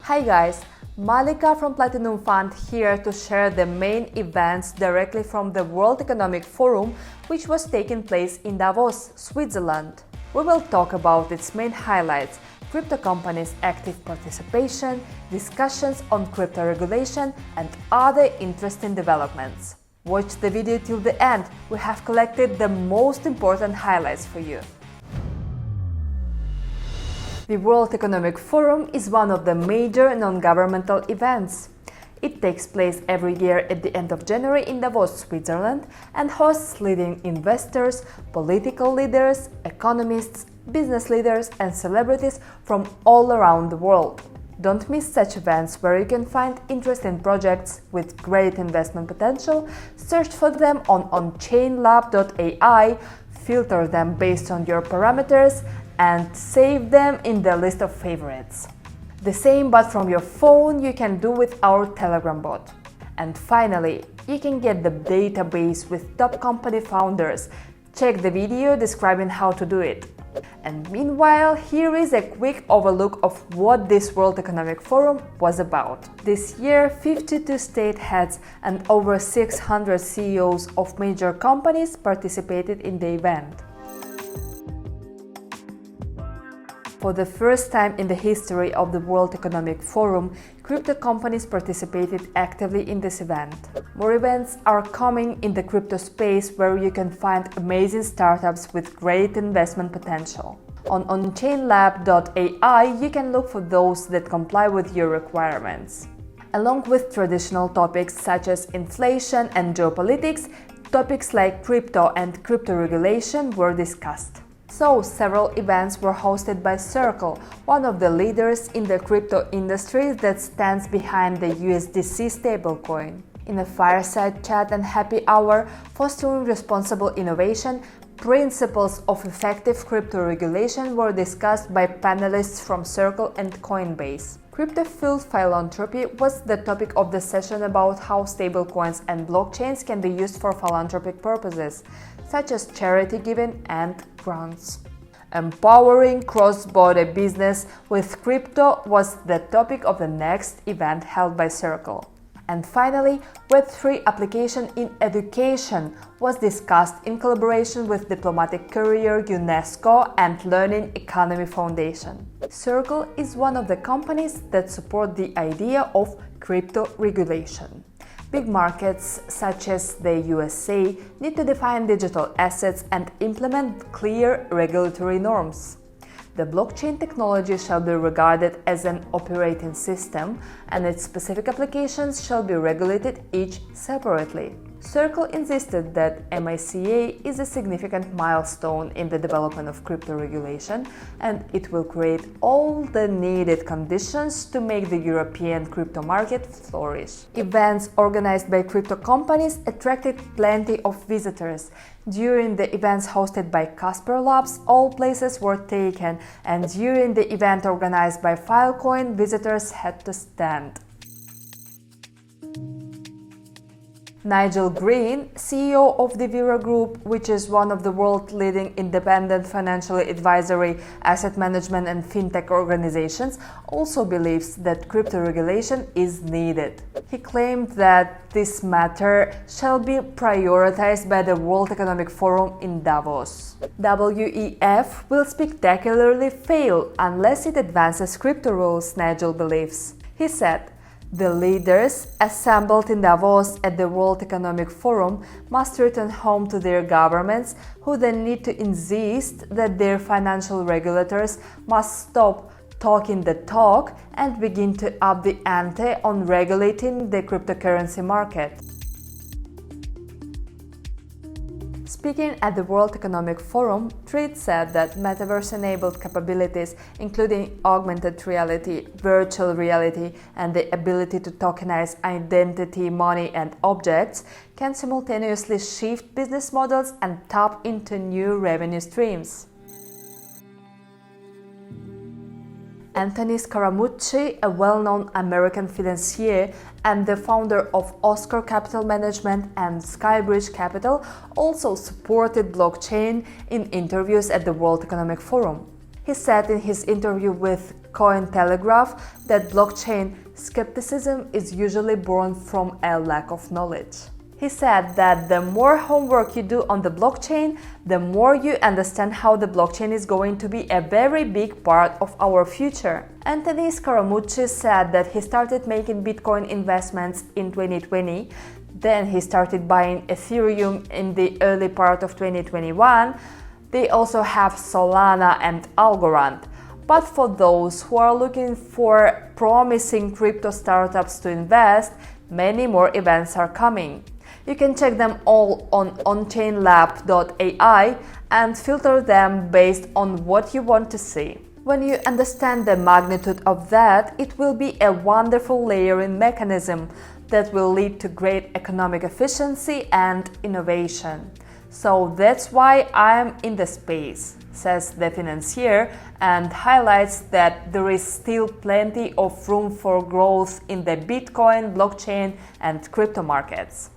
Hi guys, Malika from Platinum Fund here to share the main events directly from the World Economic Forum, which was taking place in Davos, Switzerland. We will talk about its main highlights, crypto companies' active participation, discussions on crypto regulation, and other interesting developments. Watch the video till the end, we have collected the most important highlights for you. The World Economic Forum is one of the major non-governmental events. It takes place every year at the end of January in Davos, Switzerland, and hosts leading investors, political leaders, economists, business leaders, and celebrities from all around the world. Don't miss such events where you can find interesting projects with great investment potential. Search for them on onchainlab.ai, filter them based on your parameters, and save them in the list of favorites. The same but from your phone you can do with our Telegram bot. And finally, you can get the database with top company founders. Check the video describing how to do it. And meanwhile, here is a quick overlook of what this World Economic Forum was about. This year, 52 state heads and over 600 CEOs of major companies participated in the event. For the first time in the history of the World Economic Forum, crypto companies participated actively in this event. More events are coming in the crypto space where you can find amazing startups with great investment potential. On onchainlab.ai you can look for those that comply with your requirements. Along with traditional topics such as inflation and geopolitics, topics like crypto and crypto regulation were discussed. So, several events were hosted by Circle, one of the leaders in the crypto industry that stands behind the USDC stablecoin. In a fireside chat and happy hour, fostering responsible innovation, principles of effective crypto regulation were discussed by panelists from Circle and Coinbase. Crypto-fueled philanthropy was the topic of the session about how stablecoins and blockchains can be used for philanthropic purposes, such as charity giving and grants. Empowering cross-border business with crypto was the topic of the next event held by Circle. And finally, Web3 application in education was discussed in collaboration with Diplomatic Courier, UNESCO, and Learning Economy Foundation. Circle is one of the companies that support the idea of crypto regulation. Big markets such as the USA need to define digital assets and implement clear regulatory norms. The blockchain technology shall be regarded as an operating system, and its specific applications shall be regulated each separately. Circle insisted that MICA is a significant milestone in the development of crypto regulation, and it will create all the needed conditions to make the European crypto market flourish. Events organized by crypto companies attracted plenty of visitors. During the events hosted by Casper Labs, all places were taken, and during the event organized by Filecoin, visitors had to stand. Nigel Green, CEO of the Vera Group, which is one of the world's leading independent financial advisory, asset management and fintech organizations, also believes that crypto regulation is needed. He claimed that this matter shall be prioritized by the World Economic Forum in Davos. WEF will spectacularly fail unless it advances crypto rules, Nigel believes. He said, "The leaders assembled in Davos at the World Economic Forum must return home to their governments, who then need to insist that their financial regulators must stop talking the talk and begin to up the ante on regulating the cryptocurrency market." Speaking at the World Economic Forum, Treat said that metaverse-enabled capabilities, including augmented reality, virtual reality, and the ability to tokenize identity, money, and objects, can simultaneously shift business models and tap into new revenue streams. Anthony Scaramucci, a well-known American financier and the founder of Oscar Capital Management and Skybridge Capital, also supported blockchain in interviews at the World Economic Forum. He said in his interview with Cointelegraph that blockchain skepticism is usually born from a lack of knowledge. He said that the more homework you do on the blockchain, the more you understand how the blockchain is going to be a very big part of our future. Anthony Scaramucci said that he started making Bitcoin investments in 2020, then he started buying Ethereum in the early part of 2021. They also have Solana and Algorand. But for those who are looking for promising crypto startups to invest, many more events are coming. You can check them all on onchainlab.ai and filter them based on what you want to see. When you understand the magnitude of that, it will be a wonderful layering mechanism that will lead to great economic efficiency and innovation. So that's why I'm in the space, says the financier, and highlights that there is still plenty of room for growth in the Bitcoin, blockchain, and crypto markets.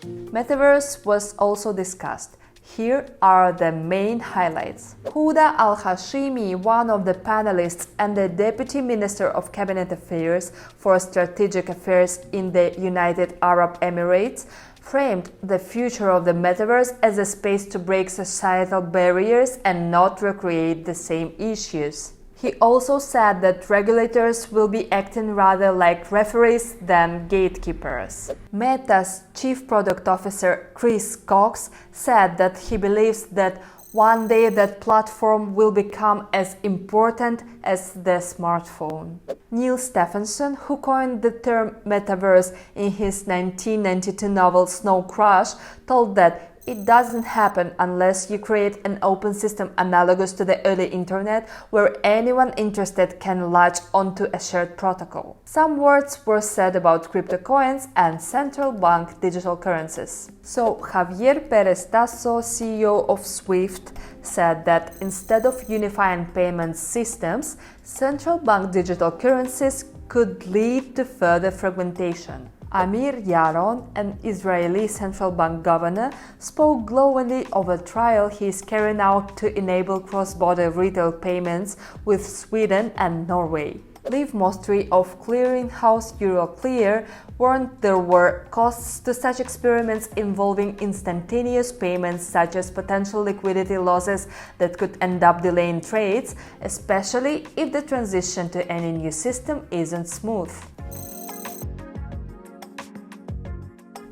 Metaverse was also discussed. Here are the main highlights. Huda Al-Hashimi, one of the panelists and the Deputy Minister of Cabinet Affairs for Strategic Affairs in the United Arab Emirates, framed the future of the metaverse as a space to break societal barriers and not recreate the same issues. He also said that regulators will be acting rather like referees than gatekeepers. Meta's Chief Product Officer Chris Cox said that he believes that one day that platform will become as important as the smartphone. Neil Stephenson, who coined the term metaverse in his 1992 novel Snow Crash, told that it doesn't happen unless you create an open system analogous to the early internet where anyone interested can latch onto a shared protocol. Some words were said about crypto coins and central bank digital currencies. So Javier Perez Tasso, CEO of SWIFT, said that instead of unifying payment systems, central bank digital currencies could lead to further fragmentation. Amir Yaron, an Israeli central bank governor, spoke glowingly of a trial he is carrying out to enable cross-border retail payments with Sweden and Norway. Liv Mostry of clearinghouse Euroclear warned there were costs to such experiments involving instantaneous payments, such as potential liquidity losses that could end up delaying trades, especially if the transition to any new system isn't smooth.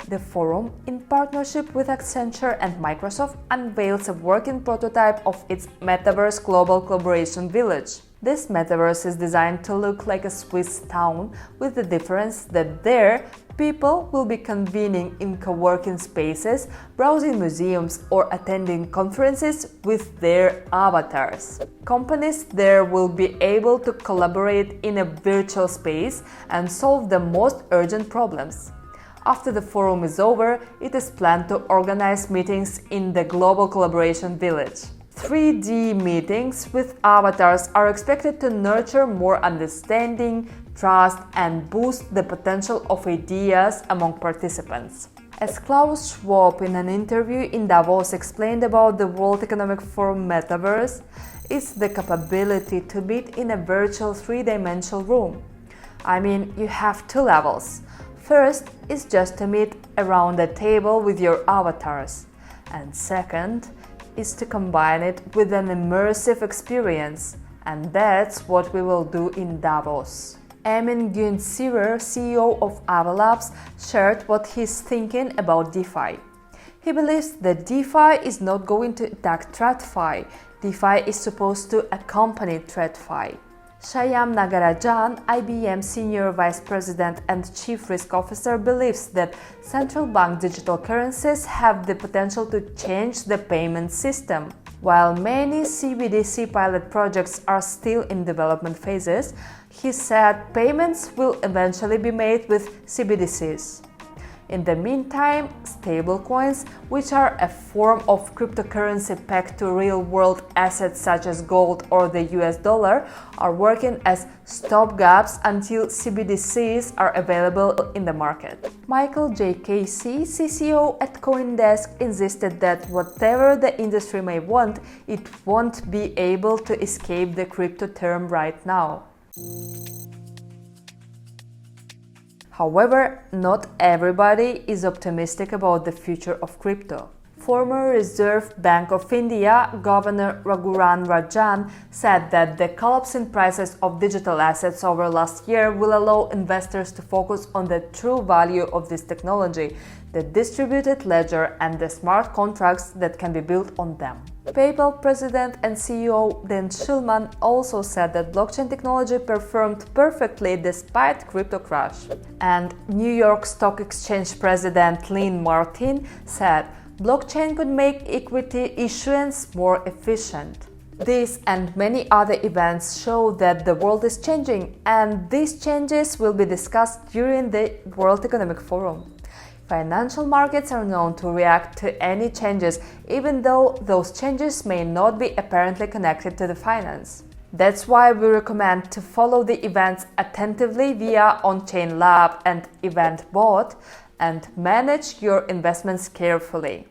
The forum, in partnership with Accenture and Microsoft, unveils a working prototype of its Metaverse Global Collaboration Village. This metaverse is designed to look like a Swiss town, with the difference that there, people will be convening in co-working spaces, browsing museums, or attending conferences with their avatars. Companies there will be able to collaborate in a virtual space and solve the most urgent problems. After the forum is over, it is planned to organize meetings in the Global Collaboration Village. 3D meetings with avatars are expected to nurture more understanding, trust, and boost the potential of ideas among participants. As Klaus Schwab in an interview in Davos explained about the World Economic Forum Metaverse, it's the capability to meet in a virtual three-dimensional room. I mean, you have two levels. First is just to meet around a table with your avatars, and second is to combine it with an immersive experience, and that's what we will do in Davos. Emin Gün Sirer, CEO of Avalabs, shared what he's thinking about DeFi. He believes that DeFi is not going to attack TradFi. DeFi is supposed to accompany TradFi. Shyam Nagarajan, IBM Senior Vice President and Chief Risk Officer, believes that central bank digital currencies have the potential to change the payment system. While many CBDC pilot projects are still in development phases, he said payments will eventually be made with CBDCs. In the meantime, stablecoins, which are a form of cryptocurrency pegged to real-world assets such as gold or the US dollar, are working as stopgaps until CBDCs are available in the market. Michael J. Casey, CCO at CoinDesk, insisted that whatever the industry may want, it won't be able to escape the crypto term right now. However, not everybody is optimistic about the future of crypto. Former Reserve Bank of India Governor Raghuram Rajan said that the collapse in prices of digital assets over last year will allow investors to focus on the true value of this technology, the distributed ledger and the smart contracts that can be built on them. PayPal President and CEO Dan Schulman also said that blockchain technology performed perfectly despite crypto crash. And New York Stock Exchange President Lynn Martin said blockchain could make equity issuance more efficient. This and many other events show that the world is changing, and these changes will be discussed during the World Economic Forum. Financial markets are known to react to any changes, even though those changes may not be apparently connected to the finance. That's why we recommend to follow the events attentively via On-Chain Lab and EventBot and manage your investments carefully.